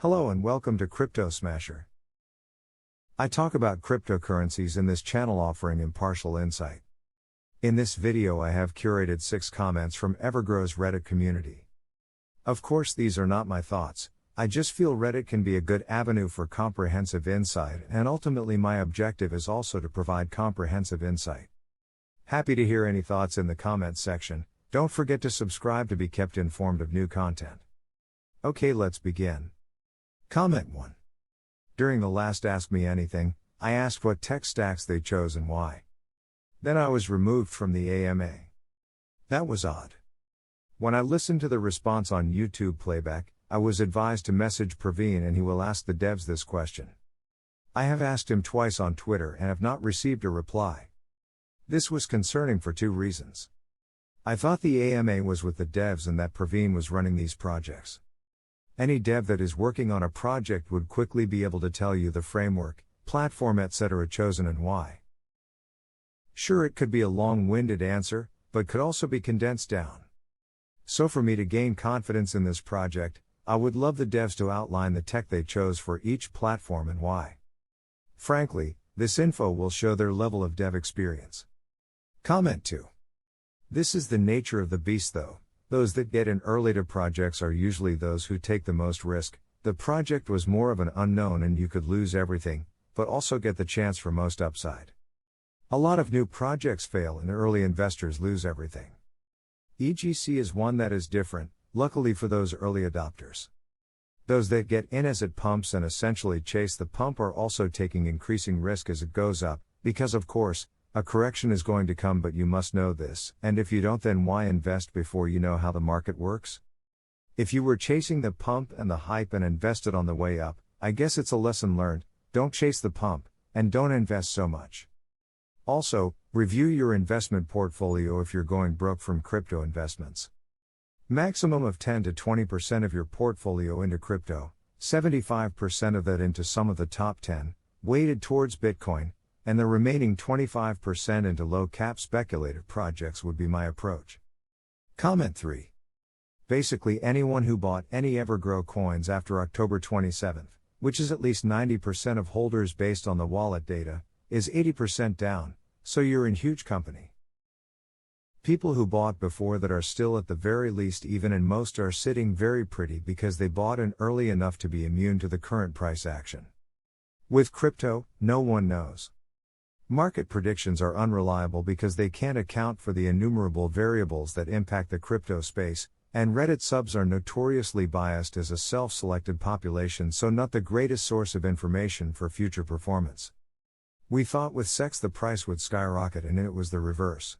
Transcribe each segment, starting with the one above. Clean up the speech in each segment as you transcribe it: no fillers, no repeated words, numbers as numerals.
Hello and welcome to Crypto Smasher. I talk about cryptocurrencies in this channel offering impartial insight. In this video I have curated 6 comments from EverGrow's Reddit community. Of course these are not my thoughts, I just feel Reddit can be a good avenue for comprehensive insight, and ultimately my objective is also to provide comprehensive insight. Happy to hear any thoughts in the comments section. Don't forget to subscribe to be kept informed of new content. Okay, let's begin. Comment 1. During the last Ask Me Anything, I asked what tech stacks they chose and why. Then I was removed from the AMA. That was odd. When I listened to the response on YouTube playback, I was advised to message Praveen and he will ask the devs this question. I have asked him twice on Twitter and have not received a reply. This was concerning for 2 reasons. I thought the AMA was with the devs and that Praveen was running these projects. Any dev that is working on a project would quickly be able to tell you the framework, platform etc. chosen and why. Sure, it could be a long-winded answer, but could also be condensed down. So for me to gain confidence in this project, I would love the devs to outline the tech they chose for each platform and why. Frankly, this info will show their level of dev experience. Comment 2. This is the nature of the beast though. Those that get in early to projects are usually those who take the most risk. The project was more of an unknown and you could lose everything, but also get the chance for most upside. A lot of new projects fail and early investors lose everything. EGC is one that is different, luckily for those early adopters. Those that get in as it pumps and essentially chase the pump are also taking increasing risk as it goes up, because of course, a correction is going to come, but you must know this, and if you don't, then why invest before you know how the market works? If you were chasing the pump and the hype and invested on the way up, I guess it's a lesson learned, don't chase the pump, and don't invest so much. Also, review your investment portfolio if you're going broke from crypto investments. Maximum of 10 to 20% of your portfolio into crypto, 75% of that into some of the top 10, weighted towards Bitcoin, and the remaining 25% into low-cap speculative projects would be my approach. Comment 3. Basically anyone who bought any EverGrow coins after October 27th, which is at least 90% of holders based on the wallet data, is 80% down, so you're in huge company. People who bought before that are still at the very least even, and most are sitting very pretty because they bought in early enough to be immune to the current price action. With crypto, no one knows. Market predictions are unreliable because they can't account for the innumerable variables that impact the crypto space, and Reddit subs are notoriously biased as a self-selected population, so not the greatest source of information for future performance. We thought with SEX the price would skyrocket and it was the reverse.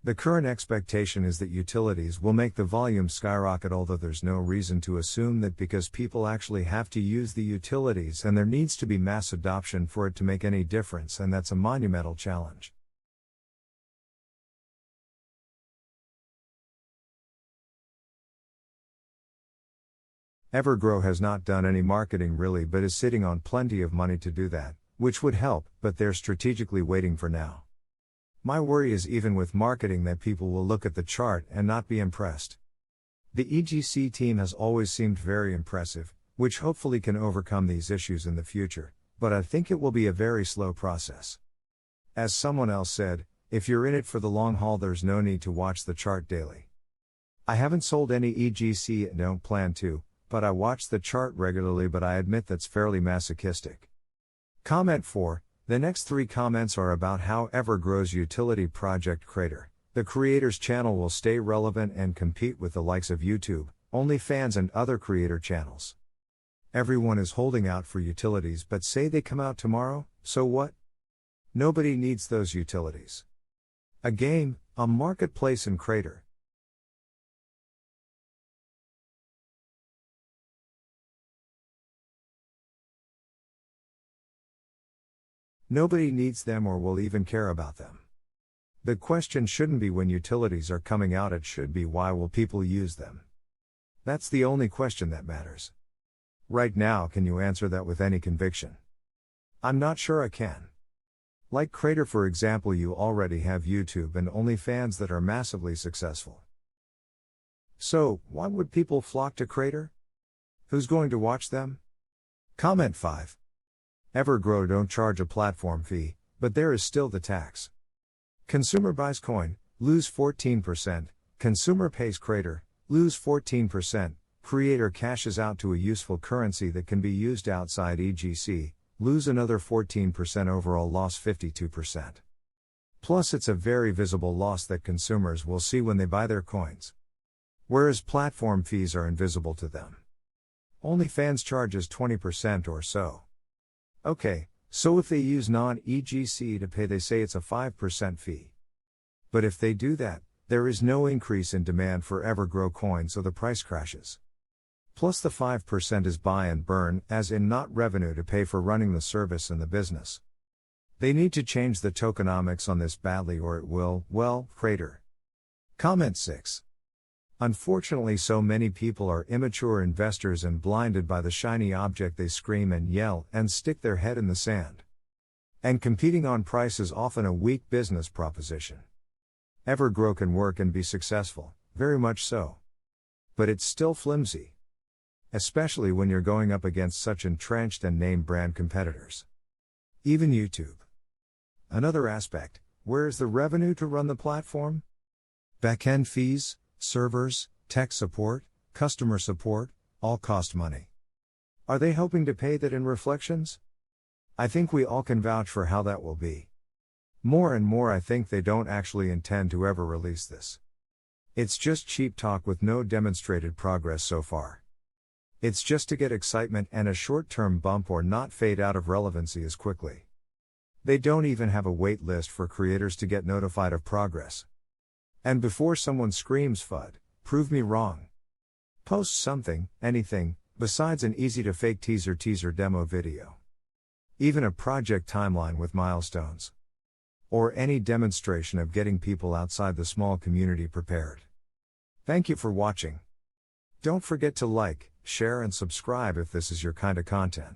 The current expectation is that utilities will make the volume skyrocket, although there's no reason to assume that because people actually have to use the utilities and there needs to be mass adoption for it to make any difference, and that's a monumental challenge. EverGrow has not done any marketing really, but is sitting on plenty of money to do that, which would help, but they're strategically waiting for now. My worry is even with marketing that people will look at the chart and not be impressed. The EGC team has always seemed very impressive, which hopefully can overcome these issues in the future, but I think it will be a very slow process. As someone else said, if you're in it for the long haul there's no need to watch the chart daily. I haven't sold any EGC and don't plan to, but I watch the chart regularly, but I admit that's fairly masochistic. Comment 4. The next 3 comments are about how EverGrow's utility project Crater, the creator's channel, will stay relevant and compete with the likes of YouTube, OnlyFans and other creator channels. Everyone is holding out for utilities but say they come out tomorrow, so what? Nobody needs those utilities. A game, a marketplace and Crater. Nobody needs them or will even care about them. The question shouldn't be when utilities are coming out, it should be why will people use them. That's the only question that matters. Right now, can you answer that with any conviction? I'm not sure I can. Like Crater for example, you already have YouTube and OnlyFans that are massively successful. So, why would people flock to Crater? Who's going to watch them? Comment 5. EverGrow don't charge a platform fee, but there is still the tax. Consumer buys coin, lose 14%, consumer pays creator, lose 14%, creator cashes out to a useful currency that can be used outside EGC, lose another 14%, overall loss 52%. Plus it's a very visible loss that consumers will see when they buy their coins. Whereas platform fees are invisible to them. OnlyFans charges 20% or so. Okay, so if they use non-EGC to pay, they say it's a 5% fee. But if they do that, there is no increase in demand for EverGrow coin, so the price crashes. Plus the 5% is buy and burn, as in not revenue to pay for running the service and the business. They need to change the tokenomics on this badly or it will, well, crater. Comment 6. Unfortunately, so many people are immature investors and blinded by the shiny object, they scream and yell and stick their head in the sand. And competing on price is often a weak business proposition. EverGrow can work and be successful, very much so. But it's still flimsy. Especially when you're going up against such entrenched and name brand competitors. Even YouTube. Another aspect, where is the revenue to run the platform? Backend fees, servers, tech support, customer support, all cost money. Are they hoping to pay that in reflections? I think we all can vouch for how that will be. More and more I think they don't actually intend to ever release this. It's just cheap talk with no demonstrated progress so far. It's just to get excitement and a short-term bump or not fade out of relevancy as quickly. They don't even have a wait list for creators to get notified of progress. And before someone screams FUD, prove me wrong. Post something, anything, besides an easy-to-fake teaser demo video. Even a project timeline with milestones. Or any demonstration of getting people outside the small community prepared. Thank you for watching. Don't forget to like, share and subscribe if this is your kind of content.